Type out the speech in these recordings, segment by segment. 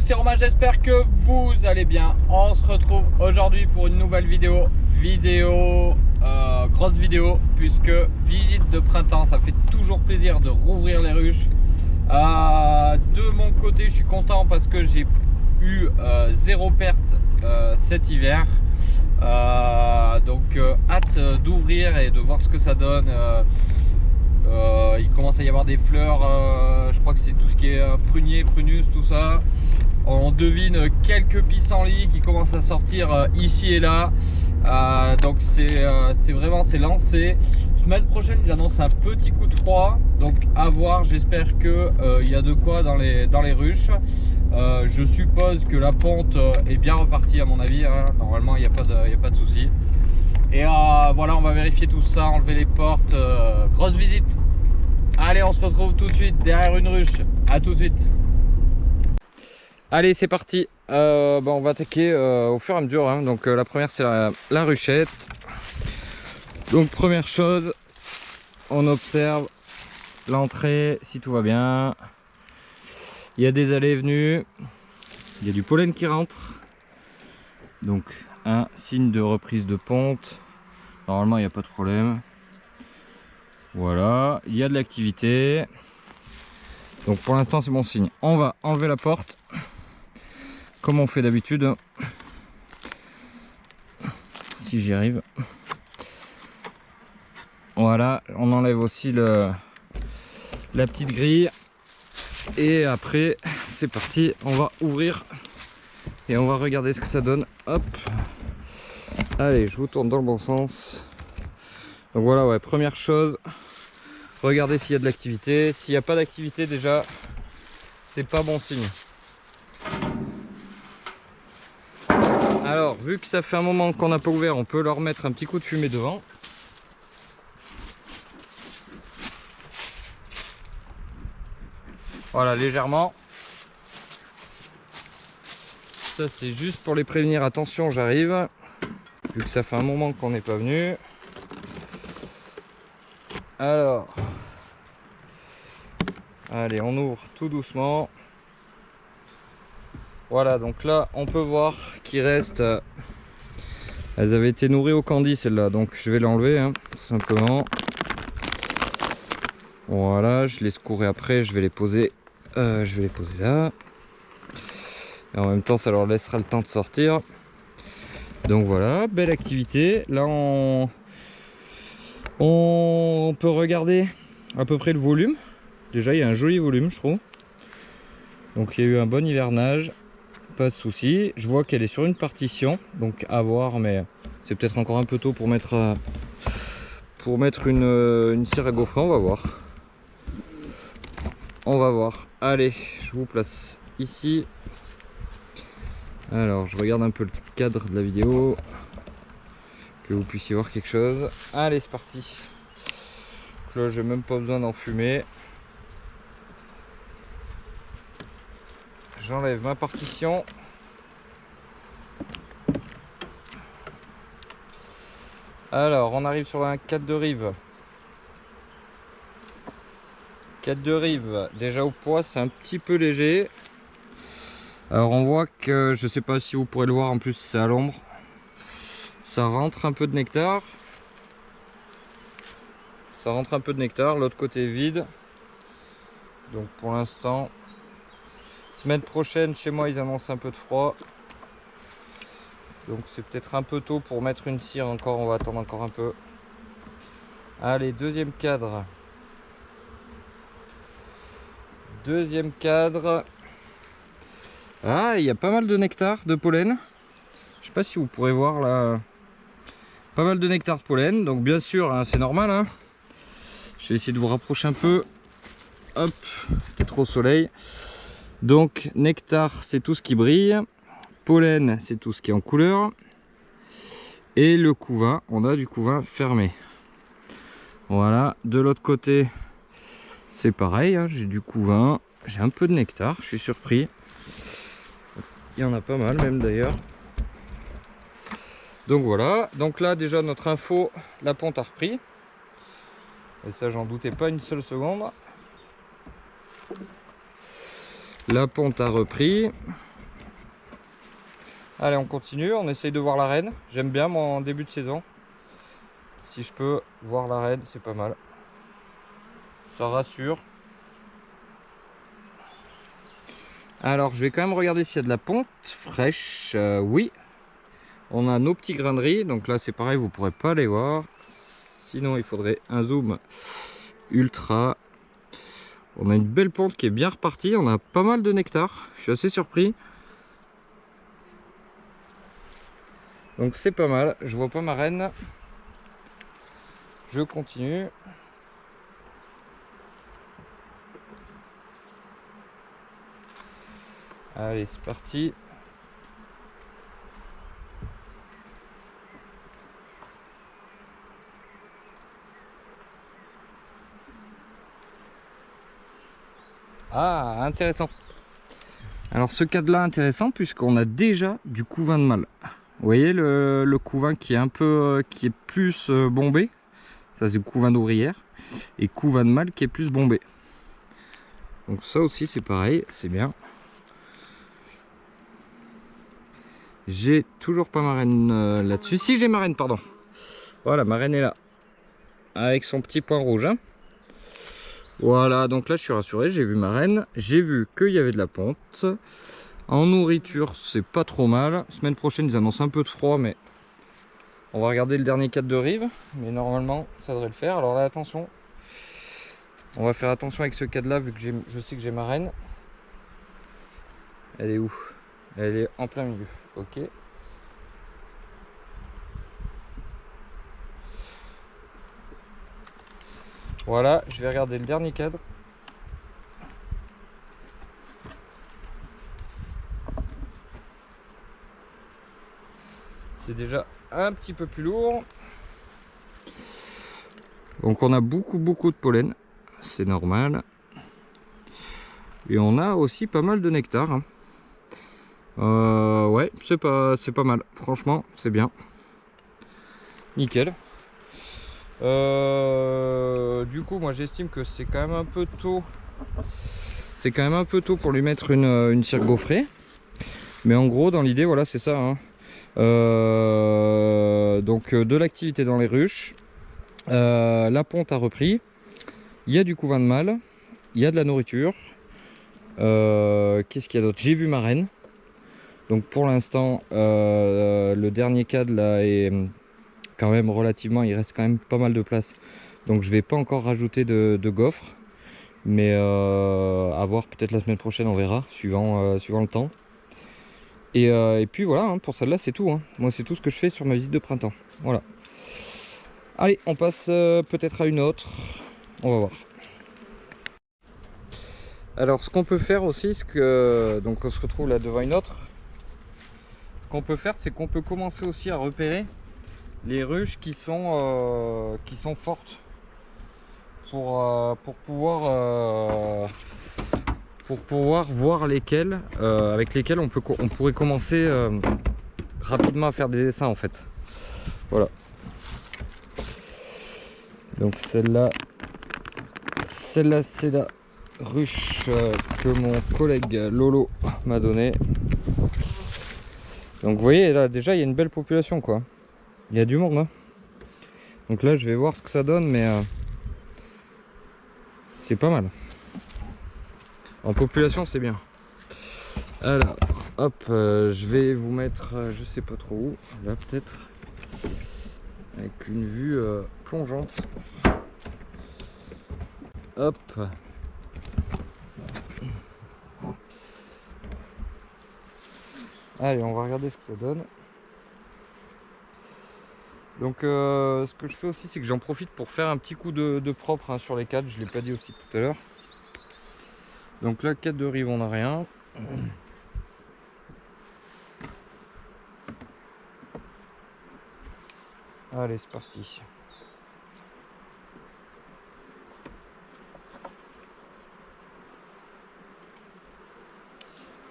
c'est Romain, j'espère que vous allez bien. On se retrouve aujourd'hui pour une nouvelle vidéo. Grosse vidéo, puisque visite de printemps, ça fait toujours plaisir de rouvrir les ruches. De mon côté, je suis content parce que j'ai eu zéro perte cet hiver. Donc hâte d'ouvrir et de voir ce que ça donne. Il commence à y avoir des fleurs, je crois que c'est tout ce qui est prunier, prunus, tout ça. On devine quelques pissenlits qui commencent à sortir ici et là. Donc c'est vraiment, c'est lancé. Semaine prochaine, ils annoncent un petit coup de froid. Donc à voir, j'espère que il y a de quoi dans les ruches. Je suppose que la ponte est bien repartie à mon avis, hein. Normalement il n'y a pas de souci. Et voilà, on va vérifier tout ça, enlever les portes, grosse visite. Allez, on se retrouve tout de suite derrière une ruche. À tout de suite. Allez, c'est parti. On va attaquer au fur et à mesure, hein. Donc la première, c'est la ruchette. Donc première chose, on observe l'entrée, si tout va bien. Il y a des allées et venues, il y a du pollen qui rentre. Donc un signe de reprise de ponte. Normalement il n'y a pas de problème. Voilà, il y a de l'activité. Donc pour l'instant c'est bon signe. On va enlever la porte comme on fait d'habitude. Si j'y arrive. Voilà, on enlève aussi la petite grille. Et après c'est parti, on va ouvrir et on va regarder ce que ça donne. Hop. Allez, je vous tourne dans le bon sens. Donc voilà, ouais, première chose, regardez s'il y a de l'activité. S'il n'y a pas d'activité, déjà, c'est pas bon signe. Alors, vu que ça fait un moment qu'on n'a pas ouvert, on peut leur mettre un petit coup de fumée devant. Voilà, légèrement. Ça, c'est juste pour les prévenir. Attention, j'arrive. Vu que ça fait un moment qu'on n'est pas venu. Alors, allez, on ouvre tout doucement. Voilà, donc là, on peut voir qu'il reste. Elles avaient été nourries au candy, celles-là, donc je vais l'enlever, hein, tout simplement. Voilà, je les secouerai après, je vais les poser là. Et en même temps, ça leur laissera le temps de sortir. Donc voilà, belle activité. Là, on peut regarder à peu près le volume. Déjà, il y a un joli volume, je trouve. Donc, il y a eu un bon hivernage. Pas de souci. Je vois qu'elle est sur une partition. Donc, à voir, mais c'est peut-être encore un peu tôt pour mettre une cire à gaufrer. On va voir. On va voir. Allez, je vous place ici. Alors, je regarde un peu le cadre de la vidéo. Que vous puissiez voir quelque chose. Allez, c'est parti. Donc là, j'ai même pas besoin d'enfumer. J'enlève ma partition. Alors, on arrive sur un 4 de rive. 4 de rive, déjà au poids, c'est un petit peu léger. Alors, on voit que, je sais pas si vous pourrez le voir, en plus, c'est à l'ombre. Ça rentre un peu de nectar. Ça rentre un peu de nectar, l'autre côté est vide. Donc pour l'instant, semaine prochaine chez moi ils annoncent un peu de froid. Donc c'est peut-être un peu tôt pour mettre une cire encore, on va attendre encore un peu. Allez, deuxième cadre. Deuxième cadre. Ah, il y a pas mal de nectar, de pollen. Je sais pas si vous pourrez voir là. Pas mal de nectar de pollen, donc bien sûr, hein, c'est normal. Hein. Je vais essayer de vous rapprocher un peu. Hop, peut-être au soleil. Donc, nectar, c'est tout ce qui brille. Pollen, c'est tout ce qui est en couleur. Et le couvain, on a du couvain fermé. Voilà, de l'autre côté, c'est pareil. Hein, j'ai du couvain, j'ai un peu de nectar, je suis surpris. Il y en a pas mal même d'ailleurs. Donc voilà, donc là déjà notre info, la ponte a repris. Et ça j'en doutais pas une seule seconde. La ponte a repris. Allez, on continue, on essaye de voir l'arène. J'aime bien moi en début de saison. Si je peux voir l'arène, c'est pas mal. Ça rassure. Alors, je vais quand même regarder s'il y a de la ponte fraîche. Oui. On a nos petits grains de riz. Donc là, c'est pareil, vous ne pourrez pas les voir. Sinon, il faudrait un zoom ultra. On a une belle ponte qui est bien repartie. On a pas mal de nectar. Je suis assez surpris. Donc c'est pas mal. Je vois pas ma reine. Je continue. Allez, c'est parti. Ah, intéressant. Alors ce cadre-là intéressant puisqu'on a déjà du couvain de mâle. Vous voyez le couvain qui est un peu, qui est plus bombé. Ça c'est le couvain d'ouvrière. Et couvain de mâle qui est plus bombé. Donc ça aussi c'est pareil, c'est bien. J'ai toujours pas ma reine là-dessus. Si, j'ai ma reine, pardon. Voilà, ma reine est là. Avec son petit point rouge. Hein. Voilà, donc là je suis rassuré, j'ai vu ma reine. J'ai vu qu'il y avait de la ponte. En nourriture, c'est pas trop mal. Semaine prochaine, ils annoncent un peu de froid, mais on va regarder le dernier cadre de rive. Mais normalement, ça devrait le faire. Alors là, attention. On va faire attention avec ce cadre-là, vu que je sais que j'ai ma reine. Elle est où? Elle est en plein milieu. Ok. Voilà, je vais regarder le dernier cadre. C'est déjà un petit peu plus lourd. Donc on a beaucoup de pollen. C'est normal. Et on a aussi pas mal de nectar. Hein. Ouais, c'est pas mal. Franchement, c'est bien. Nickel. Du coup, moi j'estime que c'est quand même un peu tôt. C'est quand même un peu tôt pour lui mettre une cire gaufrée. Mais en gros, dans l'idée, voilà, c'est ça. Hein. Donc de l'activité dans les ruches. La ponte a repris. Il y a du couvain de mâle. Il y a de la nourriture. Qu'est-ce qu'il y a d'autre? J'ai vu ma reine. Donc pour l'instant, le dernier cadre là est quand même relativement, il reste quand même pas mal de place. Donc je vais pas encore rajouter de gaufres. Mais à voir peut-être la semaine prochaine, on verra, suivant le temps. Et puis voilà, hein, pour celle-là c'est tout. Hein. Moi c'est tout ce que je fais sur ma visite de printemps. Voilà. Allez, on passe peut-être à une autre. On va voir. Alors ce qu'on peut faire aussi, donc on se retrouve là devant une autre. Ce qu'on peut faire, c'est qu'on peut commencer aussi à repérer les ruches qui sont fortes pour pouvoir voir lesquelles avec lesquelles on pourrait commencer rapidement à faire des dessins en fait. Voilà. Donc celle-là c'est la ruche que mon collègue Lolo m'a donnée. Donc vous voyez là déjà il y a une belle population quoi. Il y a du monde hein. Donc là je vais voir ce que ça donne mais c'est pas mal. En population c'est bien. Alors hop je vais vous mettre je sais pas trop où. Là peut-être. Avec une vue plongeante. Hop. Allez, on va regarder ce que ça donne. Donc ce que je fais aussi, c'est que j'en profite pour faire un petit coup de propre hein, sur les cadres. Je ne l'ai pas dit aussi tout à l'heure. Donc là, cadre de rive, on n'a rien. Allez, c'est parti.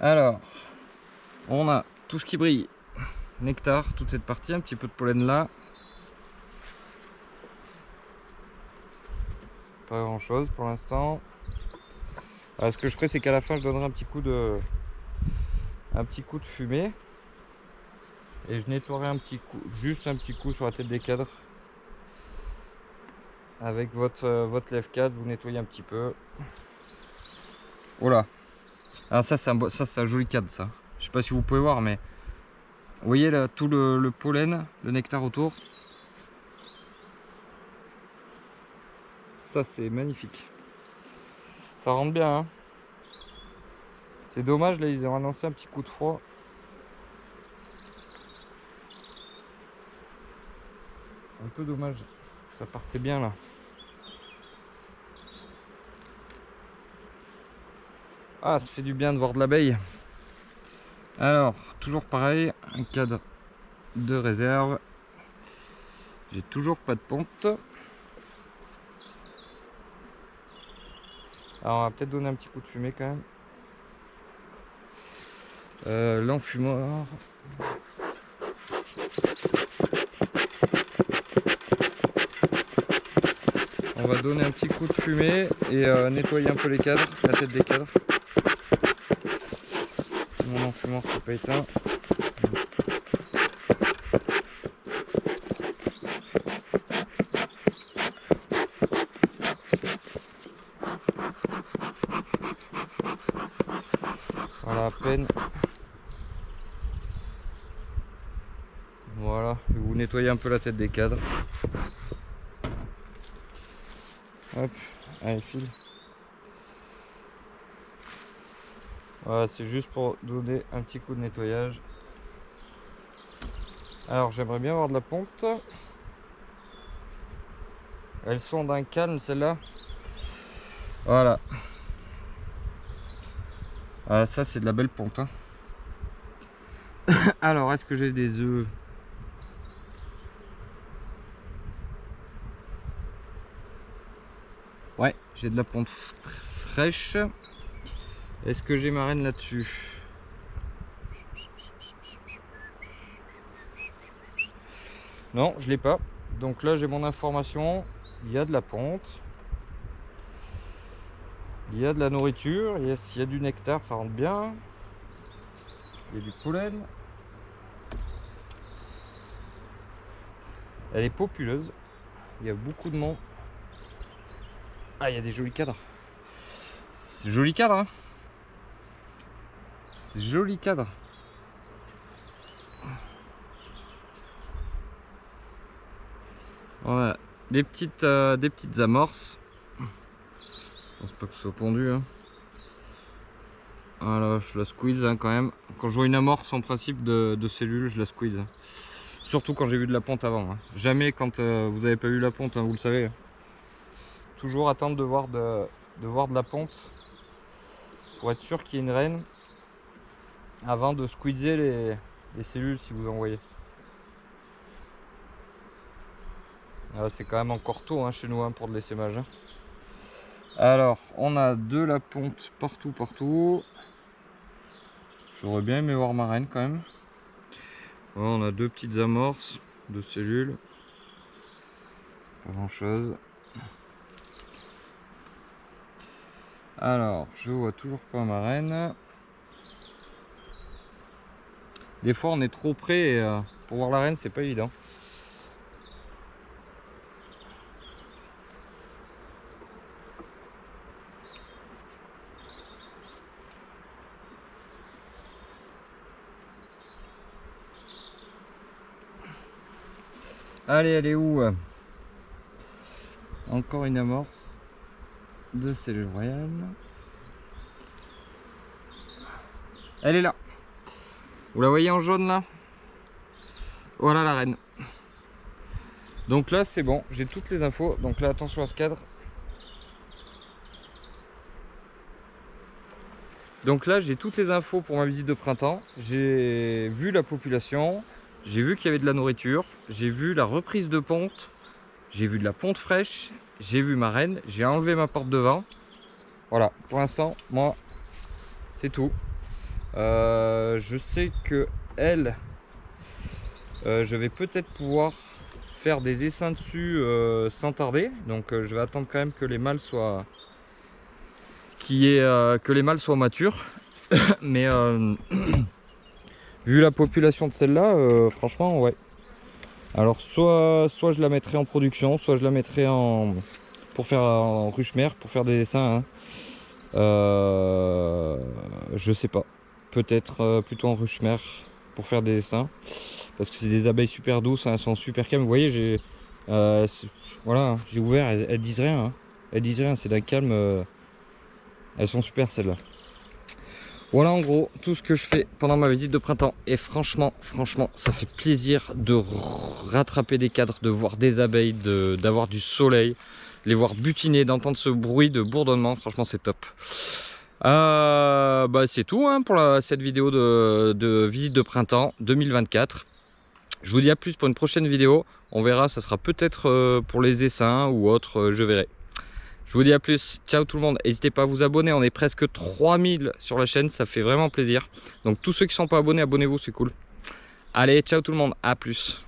Alors, on a tout ce qui brille. Nectar, toute cette partie, un petit peu de pollen là. Pas grand chose pour l'instant. Ce que je ferai, c'est qu'à la fin, je donnerai un petit coup de fumée. Et je nettoierai un petit coup, juste un petit coup sur la tête des cadres. Avec votre lève-cadre, vous nettoyez un petit peu. Voilà. Alors ça c'est un joli cadre ça. Je sais pas si vous pouvez voir, mais vous voyez là tout le pollen, le nectar autour. Ça c'est magnifique. Ça rentre bien hein. C'est dommage là, ils ont annoncé un petit coup de froid. C'est un peu dommage. Ça partait bien là. Ah, ça fait du bien de voir de l'abeille. Alors, toujours pareil, un cadre de réserve. J'ai toujours pas de ponte. Alors, on va peut-être donner un petit coup de fumée quand même. L'enfumoir. On va donner un petit coup de fumée et nettoyer un peu les cadres, la tête des cadres. Mon enfumoir s'est pas éteint. Voilà à peine. Voilà, et vous nettoyez un peu la tête des cadres. Hop, allez file. Voilà, c'est juste pour donner un petit coup de nettoyage. Alors j'aimerais bien avoir de la ponte. Elles sont d'un calme celles-là. Voilà. Ah, ça c'est de la belle ponte. Hein. Alors est-ce que j'ai des œufs? Ouais, j'ai de la ponte fraîche. Est-ce que j'ai ma reine là-dessus? Non, je l'ai pas. Donc là j'ai mon information. Il y a de la ponte. Il y a de la nourriture. S'il y a du nectar, ça rentre bien. Il y a du pollen. Elle est populeuse. Il y a beaucoup de monde. Ah, il y a des jolis cadres. C'est joli cadre. Hein, c'est joli cadre. Voilà. Des petites amorces. Je pense pas que ce soit pondu. Hein. Voilà, je la squeeze hein, quand même. Quand je vois une amorce en principe de cellules, je la squeeze. Surtout quand j'ai vu de la ponte avant. Hein. Jamais quand vous n'avez pas vu la ponte, hein, vous le savez. Toujours attendre de voir de la ponte pour être sûr qu'il y ait une reine avant de squeezer les cellules si vous en voyez. C'est quand même encore tôt hein, chez nous hein, pour de l'essaimage. Hein. Alors, on a de la ponte partout. J'aurais bien aimé voir ma reine quand même. Voilà, on a deux petites amorces de cellules. Pas grand chose. Alors, je vois toujours pas ma reine. Des fois, on est trop près et pour voir la reine, c'est pas évident. Allez, elle est où? Encore une amorce de cellules royales. Elle est là. Vous la voyez en jaune là? Voilà la reine. Donc là c'est bon, j'ai toutes les infos. Donc là attention à ce cadre. Donc là j'ai toutes les infos pour ma visite de printemps. J'ai vu la population. J'ai vu qu'il y avait de la nourriture. J'ai vu la reprise de ponte. J'ai vu de la ponte fraîche. J'ai vu ma reine. J'ai enlevé ma porte devant. Voilà, pour l'instant, moi, c'est tout. Je sais que elle, je vais peut-être pouvoir faire des essaims dessus sans tarder. Donc je vais attendre quand même que les mâles soient matures. Mais Vu la population de celle-là, franchement, ouais. Alors soit je la mettrai en production, soit je la mettrai pour faire en ruche-mère, pour faire des essaims. Hein. Je sais pas. Peut-être plutôt en ruche-mère pour faire des essaims. Parce que c'est des abeilles super douces, hein, elles sont super calmes. Vous voyez, voilà, j'ai ouvert, elles disent rien. Hein. Elles disent rien, c'est d'un calme. Elles sont super celles-là. Voilà en gros tout ce que je fais pendant ma visite de printemps. Et franchement, ça fait plaisir de rattraper des cadres, de voir des abeilles, d'avoir du soleil, les voir butiner, d'entendre ce bruit de bourdonnement. Franchement, c'est top. Bah, c'est tout hein, pour cette vidéo de visite de printemps 2024. Je vous dis à plus pour une prochaine vidéo. On verra, ça sera peut-être pour les essaims ou autre, je verrai. Je vous dis à plus, ciao tout le monde, n'hésitez pas à vous abonner, on est presque 3000 sur la chaîne, ça fait vraiment plaisir. Donc tous ceux qui ne sont pas abonnés, abonnez-vous, c'est cool. Allez, ciao tout le monde, à plus.